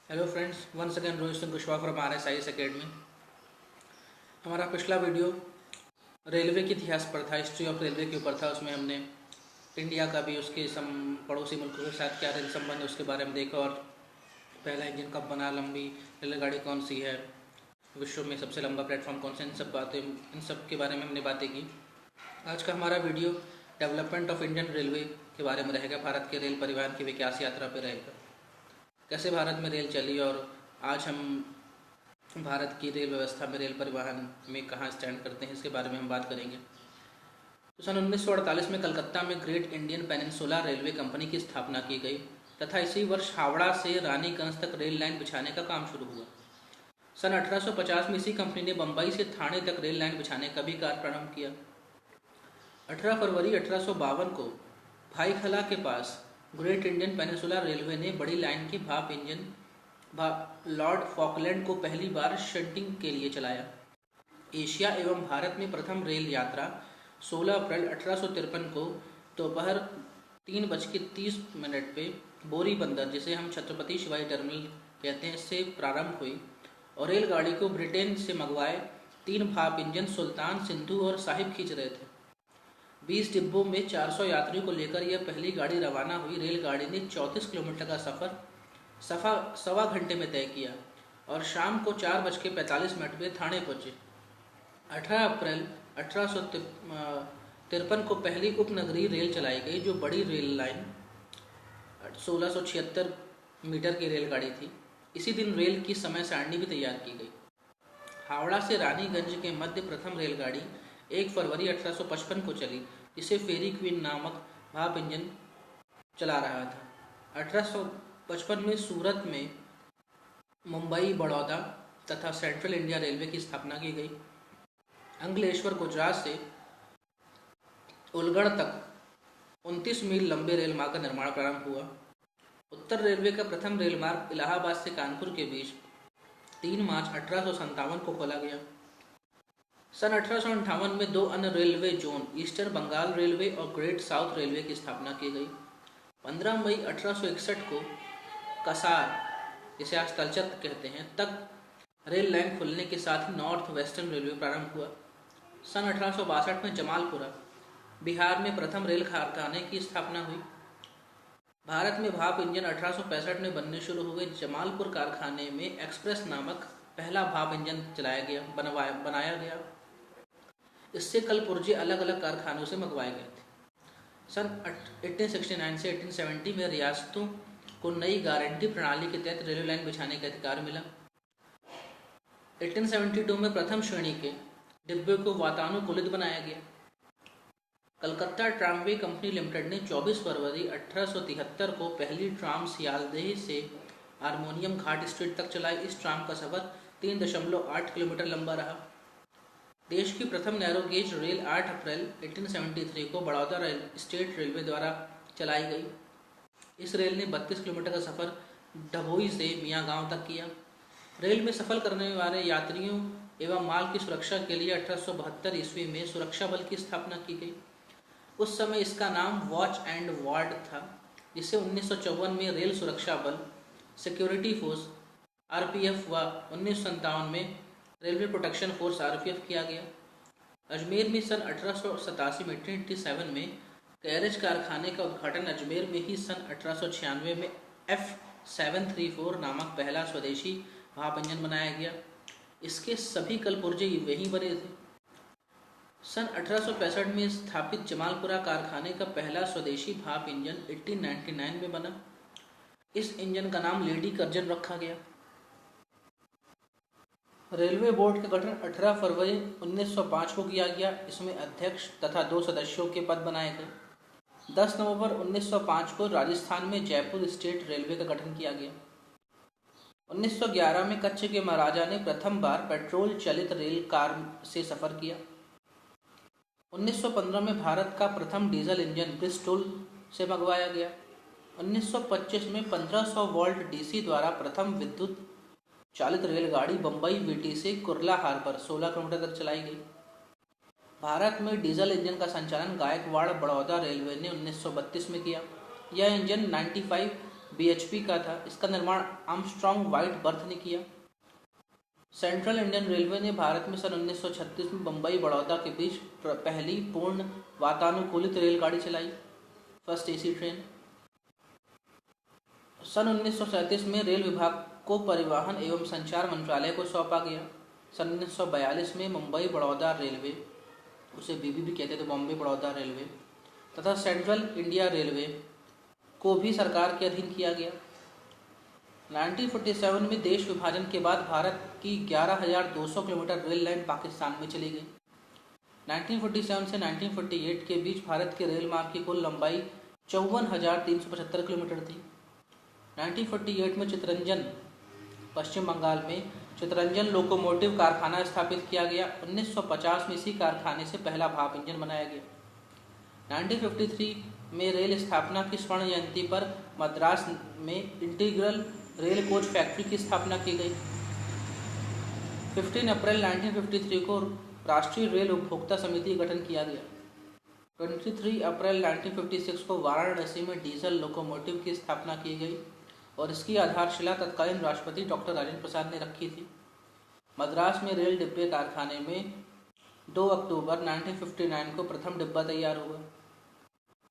Hello friends, once again Rohit Singh Kushwaha from RSIS academy. हमारा पिछला video railway के इतिहास पर था, हिस्ट्री ऑफ रेलवे के ऊपर था। उसमें हमने इंडिया का भी उसके पड़ोसी मुल्कों के साथ क्या रेल संबंध है उसके बारे में देखा, और पहला इंजन कब बना, लंबी रेलगाड़ी कौन सी है, विश्व में सबसे लंबा प्लेटफॉर्म कौन सा, इन सब के बारे में हमने बातें की। आज का हमारा video development of Indian railway के बारे में रहेगा। भारत के रेल परिवहन की विकास यात्रा पर रहेगा, कैसे भारत में रेल चली और आज हम भारत की रेल व्यवस्था में, रेल परिवहन में कहाँ स्टैंड करते हैं, इसके बारे में हम बात करेंगे। तो सन 1948 में कलकत्ता में great Indian peninsula railway company की स्थापना की गई तथा इसी वर्ष हावड़ा से रानीगंज तक रेल लाइन बिछाने का काम शुरू हुआ। सन 1850 में इसी कंपनी ने बम्बई से थाने तक रेल लाइन बिछाने का भी कार्य प्रारंभ किया। 18 फरवरी 1852 को भाईखला के पास ग्रेट इंडियन पेनिनसुला रेलवे ने बड़ी लाइन के भाप इंजन लॉर्ड फॉकलैंड को पहली बार शंटिंग के लिए चलाया। एशिया एवं भारत में प्रथम रेल यात्रा 16 अप्रैल 1853 को दोपहर 3:30 पे बोरी बंदर, जिसे हम छत्रपति शिवाजी टर्मिनल कहते हैं, से प्रारंभ हुई और रेलगाड़ी को ब्रिटेन से मंगवाए 3 भाप इंजन सुल्तान, सिंधु और साहिब खींच रहे थे। 20 डिब्बों में 400 यात्रियों को लेकर यह पहली गाड़ी रवाना हुई। रेलगाड़ी ने 34 किलोमीटर का सफ़र सवा घंटे में तय किया और शाम को 4:45 पे थाने पहुंचे। 18 अप्रैल 1853 को पहली उपनगरीय रेल चलाई गई, जो बड़ी रेल लाइन 1676 मीटर की रेलगाड़ी थी। इसी दिन रेल की समय सारणी भी तैयार की गई। हावड़ा से रानीगंज के मध्य प्रथम रेलगाड़ी 1 फरवरी 1855 को चली, जिसे फेरी क्वीन नामक भाप इंजन चला रहा था। 1855 में सूरत में मुंबई, बड़ौदा तथा सेंट्रल इंडिया रेलवे की स्थापना की गई। अंकलेश्वर, गुजरात से उलगढ़ तक 29 मील लंबे रेल मार्ग का निर्माण प्रारंभ हुआ। उत्तर रेलवे का प्रथम रेल मार्ग इलाहाबाद से कानपुर के बीच 3 मार्च 1857 को खोला गया। सन 1858 में 2 अन्य railway zone, eastern Bengal railway और ग्रेट साउथ रेलवे की स्थापना की गई। 15 मई 1861 को कसार, जिसे आज तलचट कहते हैं, तक रेल लाइन खुलने के साथ ही नॉर्थ वेस्टर्न रेलवे प्रारंभ हुआ। सन 1862 में जमालपुरा, बिहार में प्रथम रेल कारखाने की स्थापना हुई। भारत में भाप इंजन 1865 में बनने शुरू हुए। जमालपुर कारखाने में एक्सप्रेस नामक पहला भाप इंजन बनाया गया। इससे कल पुर्जे अलग अलग कारखानों से मंगवाए गए थे। सन 1869 से 1870 में रियासतों को नई गारंटी प्रणाली के तहत रेलवे लाइन बिछाने का अधिकार मिला। 1872 में प्रथम श्रेणी के डिब्बे को वातानुकूलित बनाया गया। कलकत्ता ट्रामवे कंपनी लिमिटेड ने 24 फरवरी 1873 को पहली ट्राम सियालदेह से हारमोनियम घाट स्ट्रीट तक चलाई। इस ट्राम का सफर 3.8 किलोमीटर लंबा रहा। देश की प्रथम नैरो गेज रेल 8 अप्रैल 1873 को बड़ौदा स्टेट रेलवे द्वारा चलाई गई। इस रेल ने 32 किलोमीटर का सफर डभोई से मियाँ गांव तक किया। रेल में सफर करने वाले यात्रियों एवं माल की सुरक्षा के लिए 1872 ईस्वी में सुरक्षा बल की स्थापना की गई। उस समय इसका नाम वॉच एंड वार्ड था, जिसे 1954 में रेल सुरक्षा बल सिक्योरिटी फोर्स RPF व 1957 में रेलवे प्रोटेक्शन फोर्स RPF किया गया। अजमेर में सन 1887 में 1887 में कैरेज कारखाने का उद्घाटन। अजमेर में ही सन 1896 में F734 नामक पहला स्वदेशी भाप इंजन बनाया गया। इसके सभी कल पुर्जे वहीं बने थे। सन 1865 में स्थापित जमालपुरा कारखाने का पहला स्वदेशी भाप इंजन 1899 में बना। इस इंजन का नाम लेडी कर्जन रखा गया। रेलवे बोर्ड का गठन 18 फरवरी 1905 को किया गया। इसमें अध्यक्ष तथा 2 सदस्यों के पद बनाए गए। 10 नवंबर 1905 को राजस्थान में जयपुर स्टेट रेलवे का गठन किया गया। 1911 में कच्छ के महाराजा ने प्रथम बार पेट्रोल चालित रेल कार से सफर किया। 1915 में भारत का प्रथम डीजल इंजन ब्रिस्टोल से मंगवाया गया। 1925 में 1500 वोल्ट DC द्वारा प्रथम विद्युत चालित रेलगाड़ी बम्बई VT से कुर्ला हार्बर 16 किलोमीटर तक चलाई गई। भारत में डीजल इंजन का संचालन गायकवाड़ बड़ौदा रेलवे ने 1932 में किया। यह इंजन 95 बीएचपी का था। इसका निर्माण आर्मस्ट्रॉन्ग व्हाइट बर्थ ने किया। सेंट्रल इंडियन रेलवे ने भारत में सन 1936 में बम्बई बड़ौदा के बीच पहली पूर्ण वातानुकूलित रेलगाड़ी चलाई, फर्स्ट एसी ट्रेन। सन 1937 में रेल विभाग को परिवहन एवं संचार मंत्रालय को सौंपा गया। सन 1942 में मुंबई बड़ौदा रेलवे, उसे बीबी भी कहते थे, बॉम्बे बड़ौदा रेलवे, तथा सेंट्रल इंडिया रेलवे को भी सरकार के अधीन किया गया। 1947 में देश विभाजन के बाद भारत की 11,200 किलोमीटर रेल लाइन पाकिस्तान में चली गई। 1947 से 1948 के बीच भारत के रेल मार्ग की कुल लंबाई 54,375 किलोमीटर थी। 1948 में चितरंजन, पश्चिम बंगाल में चितरंजन लोकोमोटिव कारखाना स्थापित किया गया। 1950 में इसी कारखाने से पहला भाप इंजन बनाया गया। 1953 में रेल स्थापना की स्वर्ण जयंती पर मद्रास में इंटीग्रल रेल कोच फैक्ट्री की स्थापना की गई। 15 अप्रैल 1953 को राष्ट्रीय रेल उपभोक्ता समिति का गठन किया गया। 23 अप्रैल 1956 को वाराणसी में डीजल लोकोमोटिव की स्थापना की गई और इसकी आधारशिला तत्कालीन राष्ट्रपति डॉक्टर राजेंद्र प्रसाद ने रखी थी। मद्रास में रेल डिब्बे कारखाने में 2 अक्टूबर 1959 को प्रथम डिब्बा तैयार हुआ।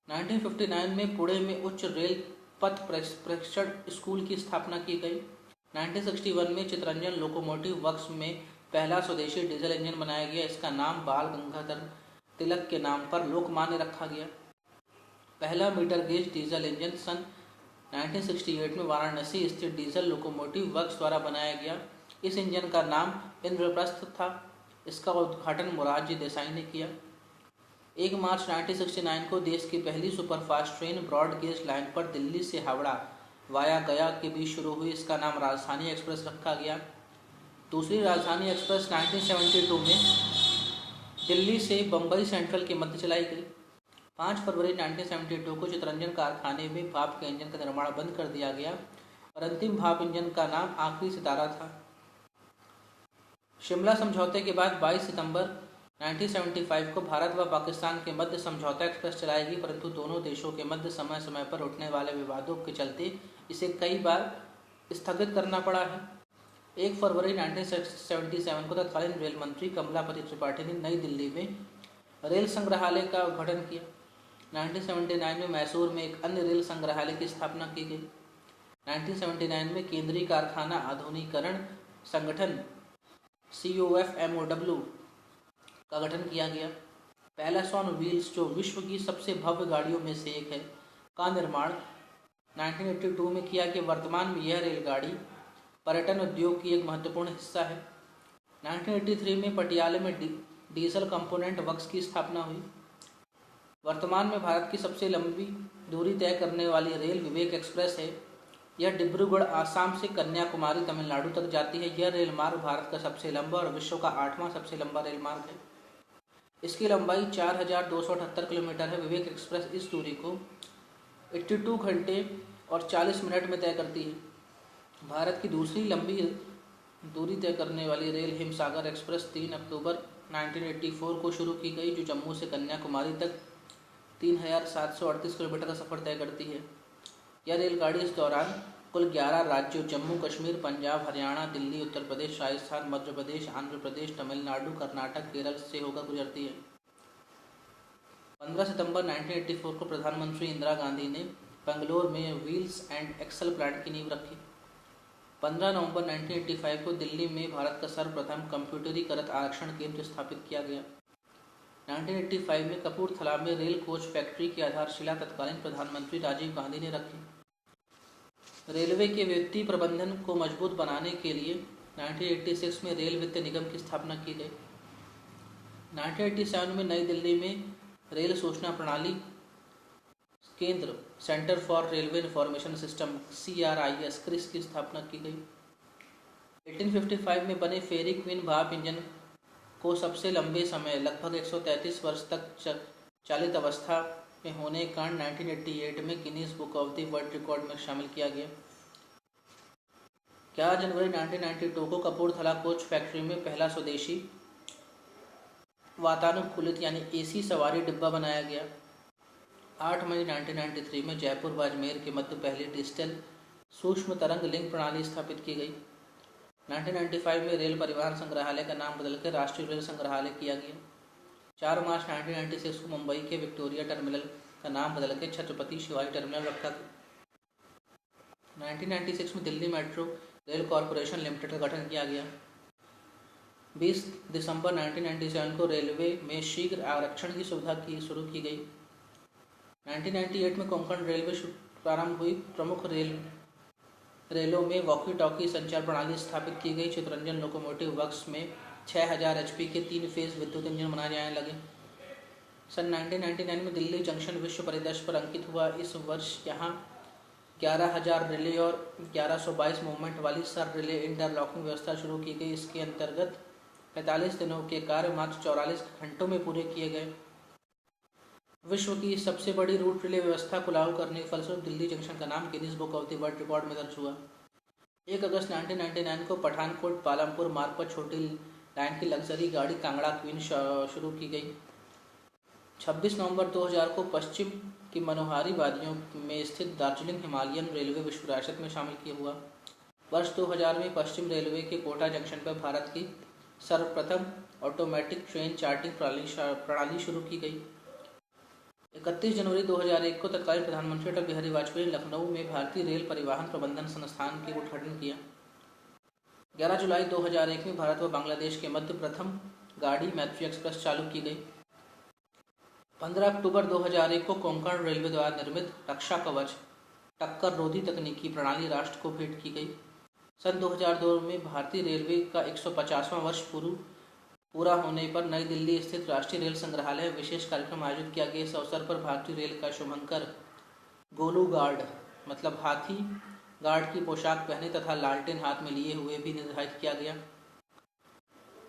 1959 में पुणे में उच्च रेल पथ प्रशिक्षण स्कूल की स्थापना की गई। 1961 में चितरंजन लोकोमोटिव वर्क्स में पहला स्वदेशी डीजल इंजन बनाया गया। इसका नाम बाल गंगाधर तिलक के नाम पर लोकमान्य रखा गया। पहला मीटर गेज डीजल इंजन सन 1968 में वाराणसी स्थित डीजल लोकोमोटिव वर्क्स द्वारा बनाया गया। इस इंजन का नाम इंद्रप्रस्थ था। इसका उद्घाटन मोरारजी देसाई ने किया। 1 मार्च 1969 को देश की पहली superfast train broad gauge line पर दिल्ली से हावड़ा वाया गया के बीच शुरू हुई। इसका नाम राजधानी एक्सप्रेस रखा गया। दूसरी राजधानी एक्सप्रेस 1972 में दिल्ली से बम्बई सेंट्रल के मध्य चलाई गई। 5 फरवरी 1972 को चितरंजन कारखाने में भाप के इंजन का निर्माण बंद कर दिया गया और अंतिम भाप इंजन का नाम आखिरी सितारा था। शिमला समझौते के बाद 22 सितंबर 1975 को भारत व पाकिस्तान के मध्य समझौता एक्सप्रेस चलाएगी, परंतु दोनों देशों के मध्य समय समय पर उठने वाले विवादों के चलते इसे कई बार स्थगित करना पड़ा है। 1 फरवरी 1977 को तत्कालीन रेल मंत्री कमलापति त्रिपाठी ने नई दिल्ली में रेल संग्रहालय का उद्घाटन किया। 1979 में मैसूर में एक अन्य रेल संग्रहालय की स्थापना की गई। 1979 में केंद्रीय कारखाना आधुनिकीकरण संगठन COFMOW का गठन किया गया। पैलेस ऑन व्हील्स, जो विश्व की सबसे भव्य गाड़ियों में से एक है, का निर्माण 1982 में किया गया। वर्तमान में यह रेलगाड़ी पर्यटन उद्योग की एक महत्वपूर्ण हिस्सा है। 1983 में पटियाला में डीजल कंपोनेंट वर्क्स की स्थापना हुई। वर्तमान में भारत की सबसे लंबी दूरी तय करने वाली रेल विवेक एक्सप्रेस है। यह डिब्रूगढ़ आसाम से कन्याकुमारी तमिलनाडु तक जाती है। यह रेल मार्ग भारत का सबसे लंबा और विश्व का 8वां सबसे लंबा रेल मार्ग है। इसकी लंबाई 4,278 किलोमीटर है। विवेक एक्सप्रेस इस दूरी को 82 घंटे और 40 मिनट में तय करती है। भारत की दूसरी लंबी दूरी तय करने वाली रेल हिमसागर एक्सप्रेस 3 अक्टूबर 1984 को शुरू की गई, जो जम्मू से कन्याकुमारी तक 3,738 किलोमीटर का सफ़र तय करती है। यह रेलगाड़ी इस दौरान कुल 11 राज्यों जम्मू कश्मीर, पंजाब, हरियाणा, दिल्ली, उत्तर प्रदेश, राजस्थान, मध्य प्रदेश, आंध्र प्रदेश, तमिलनाडु, कर्नाटक, केरल से होकर गुजरती है। 15 सितंबर 1984 को प्रधानमंत्री इंदिरा गांधी ने बेंगलोर में व्हील्स एंड एक्सल प्लांट की नींव रखी। 15 नवंबर 1985 को दिल्ली में भारत का सर्वप्रथम कंप्यूटरीकृत आरक्षण केंद्र स्थापित किया गया। 1985 में कपूरथला में रेल कोच फैक्ट्री की आधारशिला तत्कालीन प्रधानमंत्री राजीव गांधी ने रखी। रेलवे के वित्तीय प्रबंधन को मजबूत बनाने के लिए 1986 में रेल वित्त निगम की स्थापना की गई। 1987 में नई दिल्ली में रेल सूचना प्रणाली केंद्र centre for railway information system CRIS Chris की स्थापना की गई। 1855 में बने फेरी क्वीन भाप इंजन को सबसे लंबे समय लगभग 133 वर्ष तक चालित अवस्था में होने के कारण 1988 में Guinness book of the world record में शामिल किया गया। 11 जनवरी 1992 को कपूरथला कोच फैक्ट्री में पहला स्वदेशी वातानुकूलित यानी AC सवारी डिब्बा बनाया गया। 8 मई 1993 में जयपुर व अजमेर के मध्य पहली डिजिटल सूक्ष्म तरंग लिंक प्रणाली स्थापित की गई। 1995 में रेल परिवहन संग्रहालय का नाम बदलकर राष्ट्रीय रेल संग्रहालय किया गया। 4 मार्च 1996 को मुंबई के विक्टोरिया टर्मिनल का नाम बदलकर छत्रपति शिवाजी टर्मिनल रखा गया। 1996 में Delhi metro rail corporation limited का गठन किया गया। 20 दिसंबर 1997 को रेलवे में शीघ्र आरक्षण की सुविधा शुरू की गई। 1998 में कोंकण रेलवे प्रारंभ हुई। प्रमुख रेलों में वॉकी टॉकी संचार प्रणाली स्थापित की गई। चित्तरंजन लोकोमोटिव वर्क्स में 6000 HP के 3 फेज विद्युत इंजन बनाए जाने लगे। सन 1999 में दिल्ली जंक्शन विश्व परिदृश्य पर अंकित हुआ। इस वर्ष यहाँ 11,000 रिले और 1122 मूवमेंट वाली सर रिले इंटरलॉकिंग व्यवस्था शुरू की गई। इसके अंतर्गत 45 दिनों के कार्य मात्र 44 घंटों में पूरे किए गए। विश्व की सबसे बड़ी रूट रिले व्यवस्था को लागू करने के फलस्वरूप दिल्ली जंक्शन का नाम Guinness book of the world record में दर्ज हुआ। 1 अगस्त 1999 को पठानकोट पालमपुर मार्ग पर छोटी लाइन की लग्जरी गाड़ी कांगड़ा क्वीन शुरू की गई। 26 नवंबर 2000 को पश्चिम की मनोहारी वादियों में स्थित दार्जिलिंग हिमालयन रेलवे विश्व विरासत में शामिल किया हुआ। वर्ष 2000 में पश्चिम रेलवे के कोटा जंक्शन पर भारत की सर्वप्रथम ऑटोमेटिक ट्रेन चार्टिंग प्रणाली शुरू की गई। 31 जनवरी 2001 को तत्कालीन प्रधानमंत्री अटल बिहारी वाजपेयी ने लखनऊ में भारतीय रेल परिवहन प्रबंधन संस्थान के उद्घाटन किया। 11 जुलाई 2001 में भारत व बांग्लादेश के मध्य प्रथम गाड़ी मैत्री एक्सप्रेस चालू की गई। 15 अक्टूबर 2001 को कोंकण रेलवे द्वारा निर्मित रक्षा कवच टक्कर रोधी तकनीकी प्रणाली राष्ट्र को भेंट की गई। सन 2002 में भारतीय रेलवे का 150वां वर्ष पूरा होने पर नई दिल्ली स्थित राष्ट्रीय रेल संग्रहालय में विशेष कार्यक्रम आयोजित किया गया। इस अवसर पर भारतीय रेल का शुभंकर गोलू गार्ड मतलब हाथी गार्ड की पोशाक पहने तथा लालटेन हाथ में लिए हुए भी निर्धारित किया गया।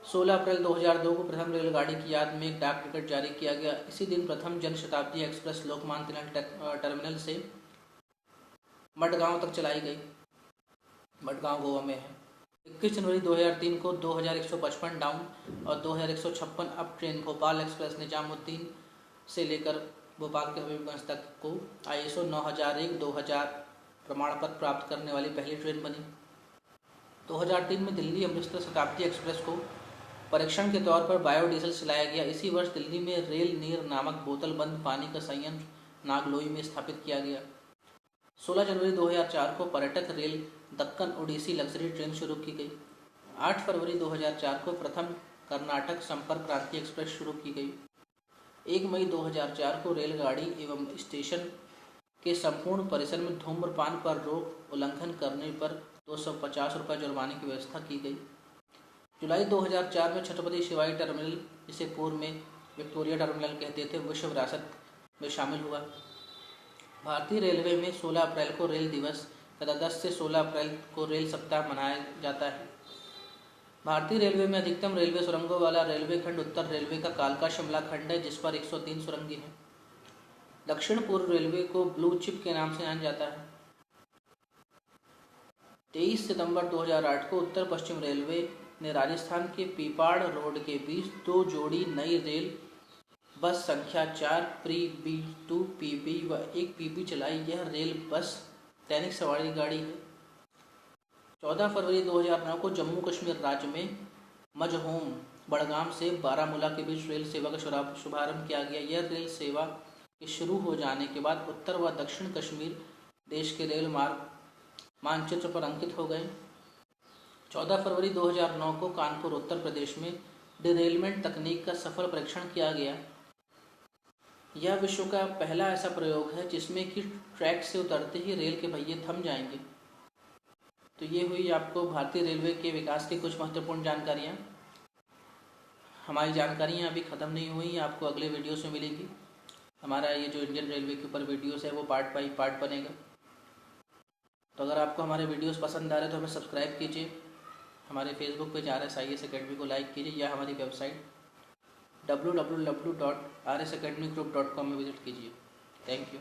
16 अप्रैल 2002 को प्रथम रेलगाड़ी की याद में एक डाक टिकट जारी किया गया। इसी दिन प्रथम जनशताब्दी एक्सप्रेस लोकमान्य तिलक टर्मिनल से मडगांव तक चलाई गई। मडगांव गोवा में है। 21 जनवरी 2003 को 2155 डाउन और 2156 up train Bhopal express Nizamuddin से लेकर भोपाल के हबीबगंज तक को ISO 9001-2000 प्रमाण पत्र प्राप्त करने वाली पहली ट्रेन बनी। 2003 में दिल्ली अमृतसर शताब्दी एक्सप्रेस को परीक्षण के तौर पर बायोडीजल चलाया गया। इसी वर्ष दिल्ली में रेल नीर नामक बोतल बंद पानी का संयंत्र नागलोई में स्थापित किया गया। 16 जनवरी 2004 को पर्यटक rail Deccan odyssey luxury train शुरू की गई। 8 फरवरी 2004 को प्रथम कर्नाटक संपर्क क्रांति एक्सप्रेस शुरू की गई। 1 मई 2004 को रेलगाड़ी एवं स्टेशन के संपूर्ण परिसर में धूम्रपान पर रोक उल्लंघन करने पर 250 रुपये जुर्माने की व्यवस्था की गई। जुलाई 2004 में छत्रपति शिवाजी टर्मिनल, जिसे पूर्व में विक्टोरिया टर्मिनल कहते थे, विश्व विरासत में शामिल हुआ। भारतीय रेलवे में 16 अप्रैल को रेल दिवस तथा 10 से 16 अप्रैल को रेल सप्ताह मनाया जाता है। भारतीय रेलवे में अधिकतम रेलवे सुरंगों वाला रेलवे खंड उत्तर रेलवे का कालका शिमला खंड है, जिस पर 103 सुरंगें हैं। दक्षिण पूर्व रेलवे को ब्लू चिप के नाम से जाना जाता है। 23 सितंबर 2008 को उत्तर पश्चिम रेलवे ने राजस्थान के पीपाड़ रोड के बीच 2 जोड़ी नई रेल बस संख्या 4 प्री B2 PB व 1 PB चलाई। यह रेल बस दैनिक सवारी गाड़ी है। 14 फरवरी 2009 को जम्मू कश्मीर राज्य में मजहोम बड़गाम से बारामूला के बीच रेल सेवा का शुभारंभ किया गया। यह रेल सेवा के शुरू हो जाने के बाद उत्तर व दक्षिण कश्मीर देश के रेल मार्ग मानचित्र पर अंकित हो गए। 14 फरवरी 2009 को कानपुर उत्तर प्रदेश में डिरेलमेंट तकनीक का सफल परीक्षण किया गया। यह विश्व का पहला ऐसा प्रयोग है जिसमें कि ट्रैक से उतरते ही रेल के पहिए थम जाएंगे। तो ये हुई आपको भारतीय रेलवे के विकास की कुछ महत्वपूर्ण जानकारियाँ। हमारी जानकारियाँ अभी ख़त्म नहीं हुई, आपको अगले वीडियोस में मिलेगी। हमारा ये जो इंडियन रेलवे के ऊपर वीडियोस है वो पार्ट बाई पार्ट बनेगा। तो अगर आपको हमारे वीडियोस पसंद आ रहे तो हमें सब्सक्राइब कीजिए, हमारे फेसबुक पेज RSIS अकेडमी को लाइक कीजिए या हमारी वेबसाइट www.rsacademygroup.com में विजिट कीजिए। Thank you.